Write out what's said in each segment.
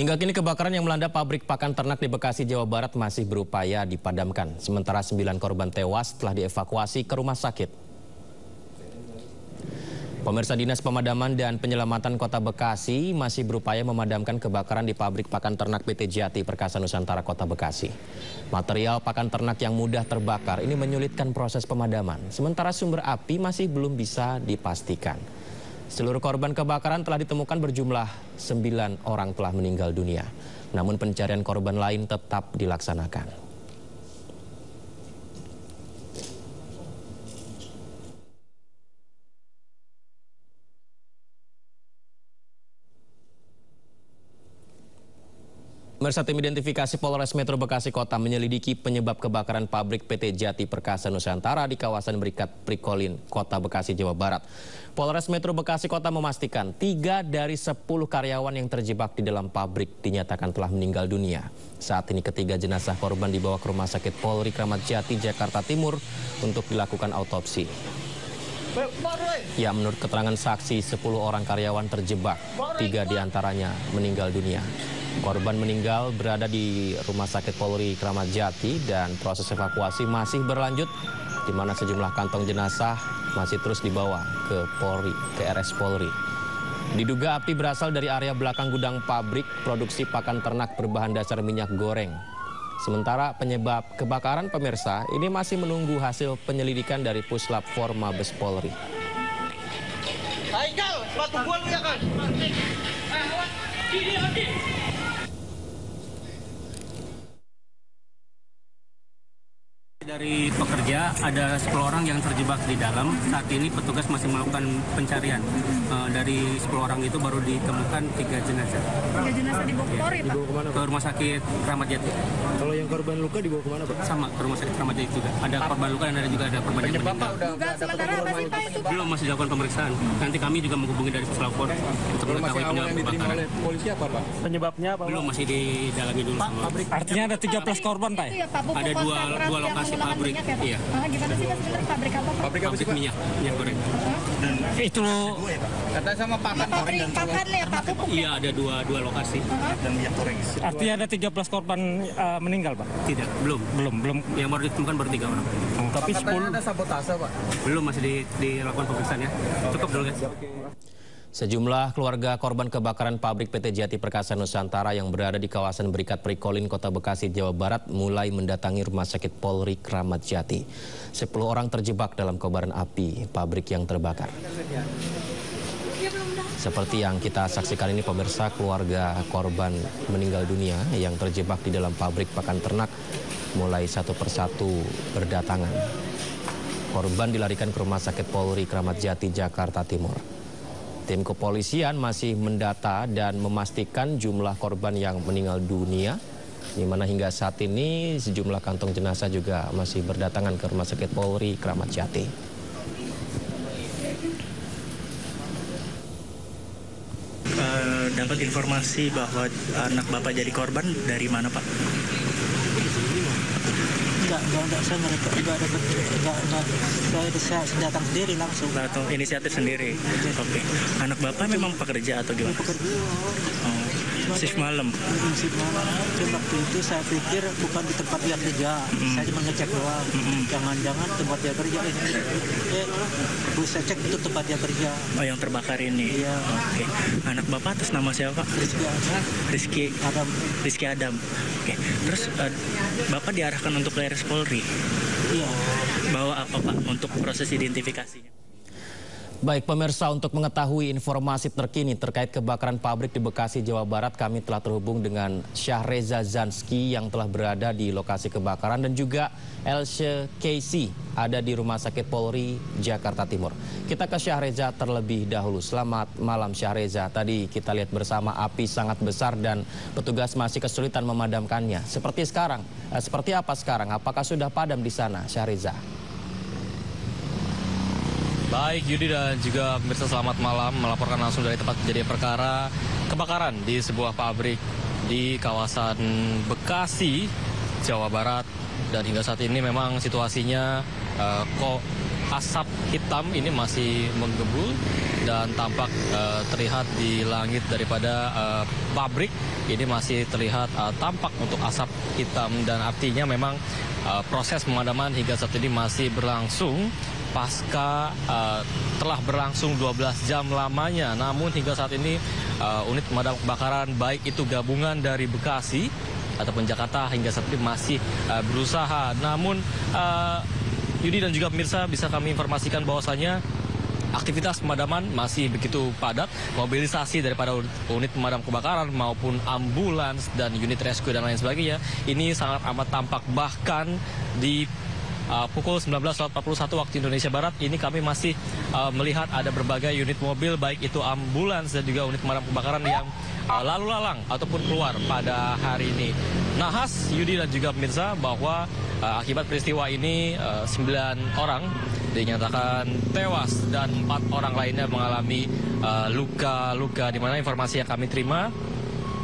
Hingga kini kebakaran yang melanda pabrik pakan ternak di Bekasi, Jawa Barat masih berupaya dipadamkan. Sementara 9 korban tewas telah dievakuasi ke rumah sakit. Pemirsa, Dinas Pemadaman dan Penyelamatan Kota Bekasi masih berupaya memadamkan kebakaran di pabrik pakan ternak PT Jati Perkasa Nusantara Kota Bekasi. Material pakan ternak yang mudah terbakar ini menyulitkan proses pemadaman. Sementara sumber api masih belum bisa dipastikan. Seluruh korban kebakaran telah ditemukan, berjumlah 9 orang telah meninggal dunia. Namun pencarian korban lain tetap dilaksanakan. Pemirsa, tim identifikasi Polres Metro Bekasi Kota menyelidiki penyebab kebakaran pabrik PT Jati Perkasa Nusantara di kawasan Berikat Prikolin, Kota Bekasi, Jawa Barat. Polres Metro Bekasi Kota memastikan 3 dari 10 karyawan yang terjebak di dalam pabrik dinyatakan telah meninggal dunia. Saat ini ketiga jenazah korban dibawa ke Rumah Sakit Polri Kramat Jati, Jakarta Timur untuk dilakukan autopsi. Ya, menurut keterangan saksi, 10 orang karyawan terjebak, 3 diantaranya meninggal dunia. Korban meninggal berada di Rumah Sakit Polri Kramat Jati dan proses evakuasi masih berlanjut, di mana sejumlah kantong jenazah masih terus dibawa ke RS Polri. Diduga api berasal dari area belakang gudang pabrik produksi pakan ternak berbahan dasar minyak goreng. Sementara penyebab kebakaran, pemirsa, ini masih menunggu hasil penyelidikan dari Puslap 4 Mabes Polri. Haikal, sepatu gua lu ya kan? Dari pekerja ada 10 orang yang terjebak di dalam. Saat ini petugas masih melakukan pencarian. Dari 10 orang itu baru ditemukan 3 jenazah. 3 jenazah dibawa ke Polri, Pak? Dibawa kemana, Pak? Ke Rumah Sakit Kramat Jati. Kalau yang korban luka dibawa kemana, Pak? Sama, ke Rumah Sakit Kramat Jati juga. Ada korban luka dan ada juga ada korban yang meninggal. Dugaan sementara apa sih, Pak, itu? Belum, masih dilakukan pemeriksaan. Nanti kami juga menghubungi dari Puslap 4 untuk mengetahui penyebab kebakaran. Polisi apa, Pak? Penyebabnya apa? Belum, masih didalami dulu. Artinya ada 13 korban, Pak? Itu ya, Pak, pupuk Ada dua konsentrat lokasi yang menggunakan pabrik. minyak ya, Pak? Iya. Gimana sih, Pak, sebenarnya pabrik apa, Pak? Pabrik apa sih, Pak? minyak goreng. Itu Katanya sama pakan Pabrik pakan ya, Pak, pupuk. Iya, ada dua lokasi. dan minyak goreng. artinya ada 13 korban meninggal, Pak? Tidak, belum. Yang baru ditemukan baru 3 orang. Tapi 10 ada sabotase, Pak. Belum, masih dilakukan pemeriksaan ya. Cukup dulu ya. Sejumlah keluarga korban kebakaran pabrik PT Jati Perkasa Nusantara yang berada di kawasan Berikat Prikolin, Kota Bekasi, Jawa Barat mulai mendatangi Rumah Sakit Polri Kramat Jati. 10 orang terjebak dalam kobaran api pabrik yang terbakar. Seperti yang kita saksikan ini, pemirsa, keluarga korban meninggal dunia yang terjebak di dalam pabrik pakan ternak mulai satu persatu berdatangan. Korban dilarikan ke Rumah Sakit Polri Kramat Jati, Jakarta Timur. Tim kepolisian masih mendata dan memastikan jumlah korban yang meninggal dunia, di mana hingga saat ini sejumlah kantong jenazah juga masih berdatangan ke Rumah Sakit Polri Kramat Jati. Dapat informasi bahwa anak Bapak jadi korban dari mana, Pak? Enggak, saya datang sendiri langsung. Atau inisiatif sendiri? Oke. Anak Bapak memang pekerja atau gimana? Pekerja. Shift malam? Shift malam. Waktu itu saya pikir bukan di tempat dia kerja. Saya cuma ngecek doang. Jangan-jangan tempat dia kerja. Saya cek itu tempat dia kerja. Oh, yang terbakar ini? Iya. Oke. Anak Bapak atas nama siapa, Pak? Rizky Adam. Rizky Adam. Oke. Terus Bapak diarahkan untuk ke RS Polri? Iya. Bawa apa, Pak, untuk proses identifikasinya? Baik, pemirsa, untuk mengetahui informasi terkini terkait kebakaran pabrik di Bekasi, Jawa Barat, kami telah terhubung dengan Syahreza Zanski yang telah berada di lokasi kebakaran dan juga Elshe Casey ada di Rumah Sakit Polri Jakarta Timur. Kita ke Syahreza terlebih dahulu. Selamat malam, Syahreza. Tadi kita lihat bersama api sangat besar dan petugas masih kesulitan memadamkannya. Seperti sekarang, seperti apa sekarang? Apakah sudah padam di sana, Syahreza? Baik, Yudi dan juga pemirsa, selamat malam. Melaporkan langsung dari tempat kejadian perkara kebakaran di sebuah pabrik di kawasan Bekasi, Jawa Barat. Dan hingga saat ini memang situasinya kok asap hitam ini masih menggebul dan tampak terlihat di langit daripada pabrik ini masih terlihat tampak untuk asap hitam, dan artinya memang proses pemadaman hingga saat ini masih berlangsung pasca telah berlangsung 12 jam lamanya. Namun hingga saat ini unit pemadam kebakaran baik itu gabungan dari Bekasi ataupun Jakarta hingga saat ini masih berusaha. Namun Yudi dan juga pemirsa, bisa kami informasikan bahwasanya aktivitas pemadaman masih begitu padat. Mobilisasi daripada unit pemadam kebakaran maupun ambulans dan unit rescue dan lain sebagainya ini sangat amat tampak. Bahkan di pukul 19.41 waktu Indonesia Barat ini kami masih melihat ada berbagai unit mobil baik itu ambulans dan juga unit pemadam kebakaran yang lalu lalang ataupun keluar pada hari ini. Nahas, Yudi dan juga pemirsa, bahwa akibat peristiwa ini 9 orang dinyatakan tewas dan 4 orang lainnya mengalami luka-luka, di mana informasi yang kami terima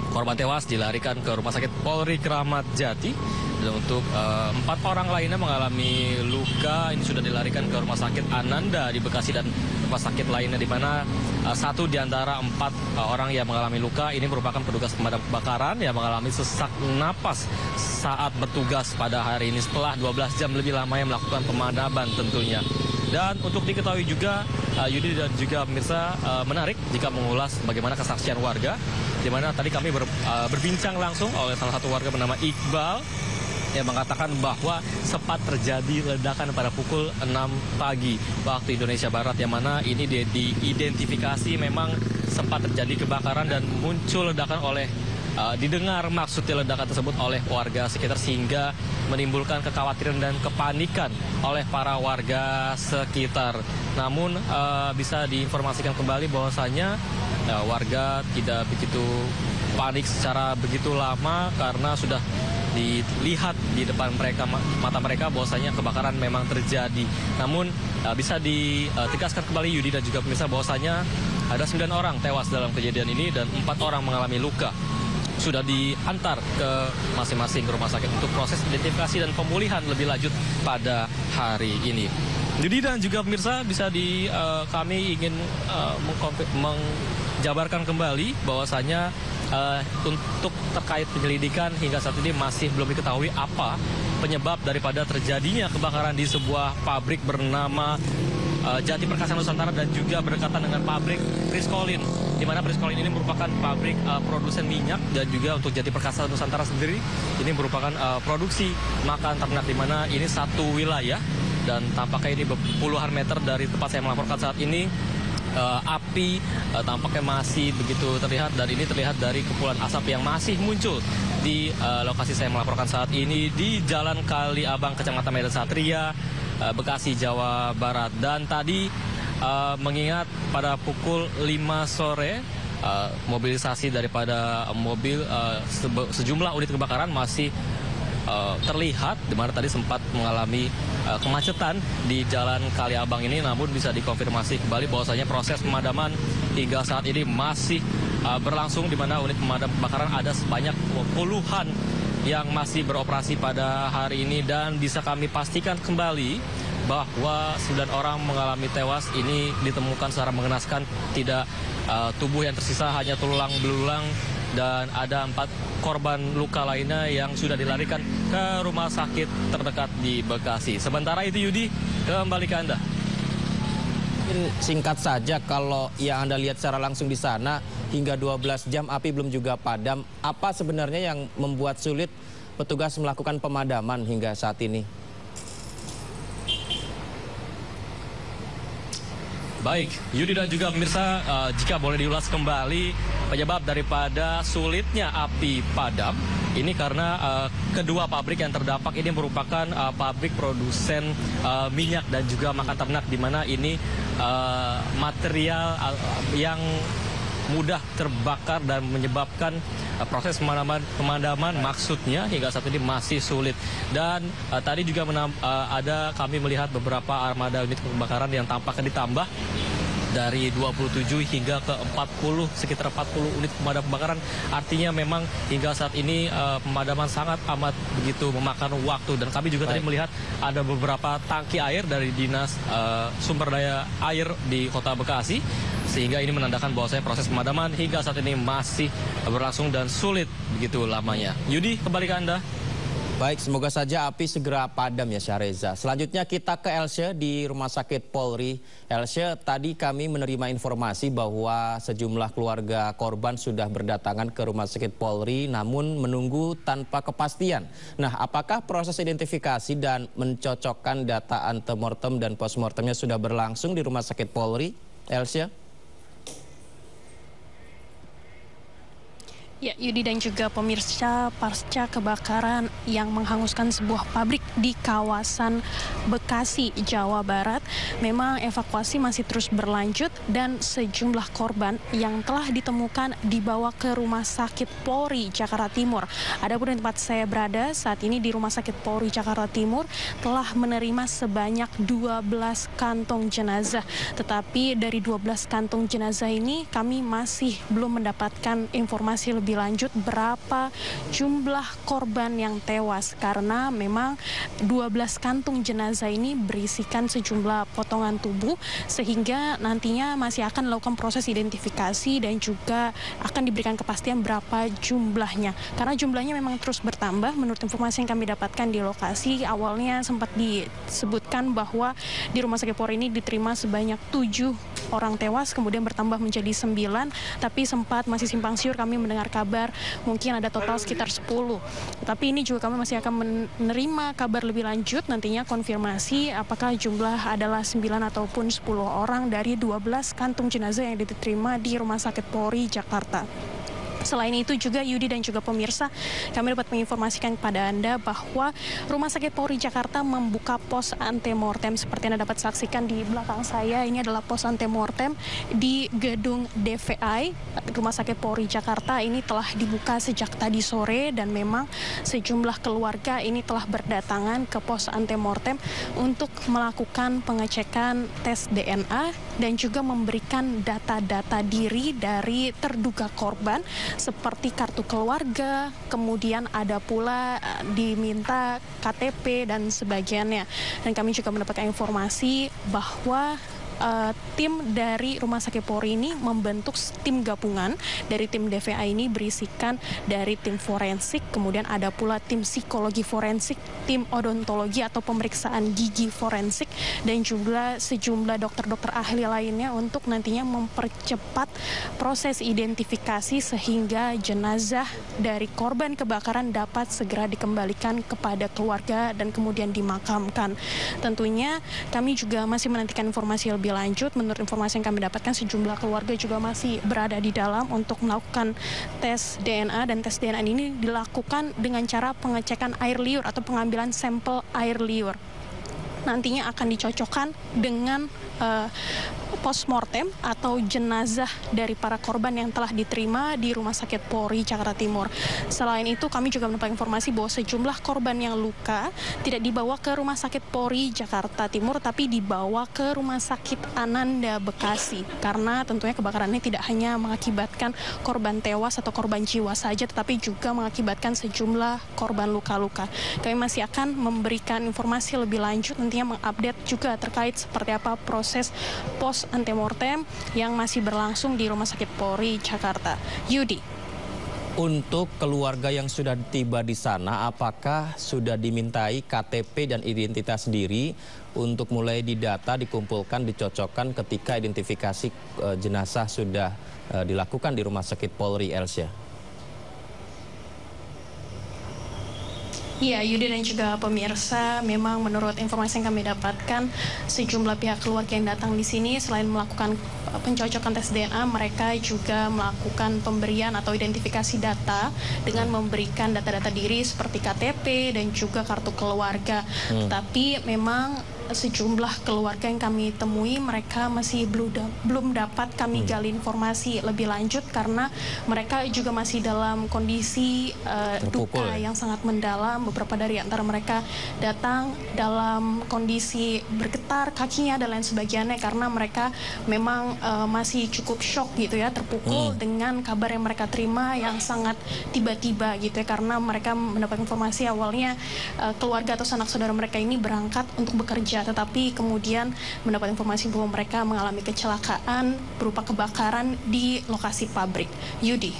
korban tewas dilarikan ke Rumah Sakit Polri Kramat Jati. Dan untuk 4 orang lainnya mengalami luka ini sudah dilarikan ke Rumah Sakit Ananda di Bekasi dan rumah sakit lainnya, di mana 1 di antara 4 orang yang mengalami luka ini merupakan petugas pemadam kebakaran yang mengalami sesak napas saat bertugas pada hari ini setelah 12 jam lebih lama yang melakukan pemadaman tentunya. Dan untuk diketahui juga, Yudi dan juga pemirsa, menarik jika mengulas bagaimana kesaksian warga, di mana tadi kami berbincang langsung oleh salah satu warga bernama Iqbal yang mengatakan bahwa sempat terjadi ledakan pada pukul 6 pagi waktu Indonesia Barat, yang mana ini diidentifikasi memang sempat terjadi kebakaran dan muncul ledakan oleh didengar maksudnya ledakan tersebut oleh warga sekitar, sehingga menimbulkan kekhawatiran dan kepanikan oleh para warga sekitar. Namun bisa diinformasikan kembali bahwasanya warga tidak begitu panik secara begitu lama karena sudah dilihat di depan mata mereka bahwasanya kebakaran memang terjadi. Namun bisa ditegaskan kembali Yudi dan juga pemirsa bahwasanya ada 9 orang tewas dalam kejadian ini dan 4 orang mengalami luka. Sudah diantar ke masing-masing rumah sakit untuk proses identifikasi dan pemulihan lebih lanjut pada hari ini. Yudi dan juga pemirsa, bisa kami ingin menjabarkan kembali bahwasanya untuk terkait penyelidikan hingga saat ini masih belum diketahui apa penyebab daripada terjadinya kebakaran di sebuah pabrik bernama Jati Perkasa Nusantara dan juga berdekatan dengan pabrik Priskolin, di mana Priskolin ini merupakan pabrik produsen minyak, dan juga untuk Jati Perkasa Nusantara sendiri ini merupakan produksi makan ternak, di mana ini satu wilayah dan tampaknya ini puluhan meter dari tempat saya melaporkan saat ini. Api tampaknya masih begitu terlihat, dan ini terlihat dari kepulan asap yang masih muncul di lokasi saya melaporkan saat ini di Jalan Kali Abang, Kecamatan Medan Satria, Bekasi, Jawa Barat. Dan tadi mengingat pada pukul 5 sore mobilisasi daripada mobil sejumlah unit kebakaran masih terlihat, di mana tadi sempat mengalami kemacetan di Jalan Kali Abang ini. Namun bisa dikonfirmasi kembali bahwasanya proses pemadaman hingga saat ini masih berlangsung, di mana unit pemadam kebakaran ada sebanyak puluhan yang masih beroperasi pada hari ini. Dan bisa kami pastikan kembali bahwa 9 orang mengalami tewas ini ditemukan secara mengenaskan, tidak tubuh yang tersisa hanya tulang belulang, dan ada 4 korban luka lainnya yang sudah dilarikan ke rumah sakit terdekat di Bekasi. Sementara itu Yudi, kembali ke Anda. Singkat saja, kalau yang Anda lihat secara langsung di sana hingga 12 jam api belum juga padam, apa sebenarnya yang membuat sulit petugas melakukan pemadaman hingga saat ini? Baik, Yudi dan juga pemirsa, jika boleh diulas kembali penyebab daripada sulitnya api padam ini karena kedua pabrik yang terdampak ini merupakan pabrik produsen minyak dan juga makan ternak, di mana ini material yang mudah terbakar dan menyebabkan proses pemadaman maksudnya hingga saat ini masih sulit. Dan tadi juga kami melihat beberapa armada unit kebakaran yang tampaknya ditambah dari 27 hingga ke 40, sekitar 40 unit pemadam kebakaran. Artinya memang hingga saat ini pemadaman sangat amat begitu memakan waktu. Dan kami juga tadi melihat ada beberapa tangki air dari Dinas Sumber Daya Air di Kota Bekasi. Sehingga ini menandakan bahwasanya proses pemadaman hingga saat ini masih berlangsung dan sulit begitu lamanya. Yudi, kembali ke Anda. Baik, semoga saja api segera padam ya Syahreza. Selanjutnya kita ke Elsya di Rumah Sakit Polri. Elsya, tadi kami menerima informasi bahwa sejumlah keluarga korban sudah berdatangan ke Rumah Sakit Polri namun menunggu tanpa kepastian. Nah, apakah proses identifikasi dan mencocokkan data antemortem dan postmortemnya sudah berlangsung di Rumah Sakit Polri? Elsya? Ya, Yudi dan juga pemirsa, pasca kebakaran yang menghanguskan sebuah pabrik di kawasan Bekasi, Jawa Barat, memang evakuasi masih terus berlanjut dan sejumlah korban yang telah ditemukan dibawa ke Rumah Sakit Polri Jakarta Timur. Adapun di tempat saya berada saat ini di Rumah Sakit Polri Jakarta Timur telah menerima sebanyak 12 kantong jenazah. Tetapi dari 12 kantong jenazah ini kami masih belum mendapatkan informasi lebih lanjut berapa jumlah korban yang tewas karena memang 12 kantung jenazah ini berisikan sejumlah potongan tubuh sehingga nantinya masih akan dilakukan proses identifikasi dan juga akan diberikan kepastian berapa jumlahnya karena jumlahnya memang terus bertambah. Menurut informasi yang kami dapatkan di lokasi awalnya sempat disebutkan bahwa di Rumah Sakit Polri ini diterima sebanyak 7 orang tewas kemudian bertambah menjadi 9 tapi sempat masih simpang siur kami mendengar kabar mungkin ada total sekitar 10. Tapi ini juga kami masih akan menerima kabar lebih lanjut nantinya konfirmasi apakah jumlah adalah 9 ataupun 10 orang dari 12 kantung jenazah yang diterima di Rumah Sakit Polri Jakarta. Selain itu juga Yudi dan juga pemirsa, kami dapat menginformasikan kepada Anda bahwa Rumah Sakit Polri Jakarta membuka pos antemortem seperti Anda dapat saksikan di belakang saya. Ini adalah pos antemortem di gedung DVI Rumah Sakit Polri Jakarta. Ini telah dibuka sejak tadi sore dan memang sejumlah keluarga ini telah berdatangan ke pos antemortem untuk melakukan pengecekan tes DNA dan juga memberikan data-data diri dari terduga korban seperti kartu keluarga, kemudian ada pula diminta KTP dan sebagainya. Dan kami juga mendapatkan informasi bahwa tim dari Rumah Sakit Polri ini membentuk tim gabungan dari tim DVI ini berisikan dari tim forensik, kemudian ada pula tim psikologi forensik, tim odontologi atau pemeriksaan gigi forensik, dan juga sejumlah dokter-dokter ahli lainnya untuk nantinya mempercepat proses identifikasi sehingga jenazah dari korban kebakaran dapat segera dikembalikan kepada keluarga dan kemudian dimakamkan. Tentunya kami juga masih menantikan informasi lebih lanjut. Menurut informasi yang kami dapatkan sejumlah keluarga juga masih berada di dalam untuk melakukan tes DNA dan tes DNA ini dilakukan dengan cara pengecekan air liur atau pengambilan sampel air liur. Nantinya akan dicocokkan dengan postmortem atau jenazah dari para korban yang telah diterima di Rumah Sakit Polri Jakarta Timur. Selain itu kami juga mendapat informasi bahwa sejumlah korban yang luka tidak dibawa ke Rumah Sakit Polri Jakarta Timur tapi dibawa ke Rumah Sakit Ananda Bekasi karena tentunya kebakaran ini tidak hanya mengakibatkan korban tewas atau korban jiwa saja tetapi juga mengakibatkan sejumlah korban luka-luka. Kami masih akan memberikan informasi lebih lanjut nantinya mengupdate juga terkait seperti apa proses pos antemortem yang masih berlangsung di Rumah Sakit Polri Jakarta. Yudi. Untuk keluarga yang sudah tiba di sana, apakah sudah dimintai KTP dan identitas diri untuk mulai didata, dikumpulkan, dicocokkan ketika identifikasi jenazah sudah dilakukan di Rumah Sakit Polri, Elsya? Ya, Yudi dan juga pemirsa, memang menurut informasi yang kami dapatkan, sejumlah pihak keluarga yang datang di sini selain melakukan pencocokan tes DNA, mereka juga melakukan pemberian atau identifikasi data dengan memberikan data-data diri seperti KTP dan juga kartu keluarga. Tapi memang sejumlah keluarga yang kami temui, mereka masih belum dapat kami gali informasi lebih lanjut karena mereka juga masih dalam kondisi duka yang sangat mendalam. Beberapa dari antara mereka datang dalam kondisi bergetar kakinya dan lain sebagainya karena mereka memang masih cukup shock gitu ya, terpukul dengan kabar yang mereka terima yang sangat tiba-tiba gitu ya, karena mereka mendapat informasi awalnya keluarga atau sanak saudara mereka ini berangkat untuk bekerja, tetapi kemudian mendapat informasi bahwa mereka mengalami kecelakaan berupa kebakaran di lokasi pabrik. Yudi.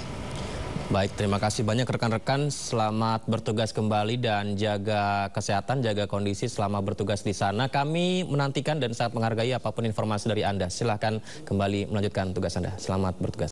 Baik, terima kasih banyak rekan-rekan. Selamat bertugas kembali dan jaga kesehatan, jaga kondisi selama bertugas di sana. Kami menantikan dan sangat menghargai apapun informasi dari Anda. Silahkan kembali melanjutkan tugas Anda. Selamat bertugas.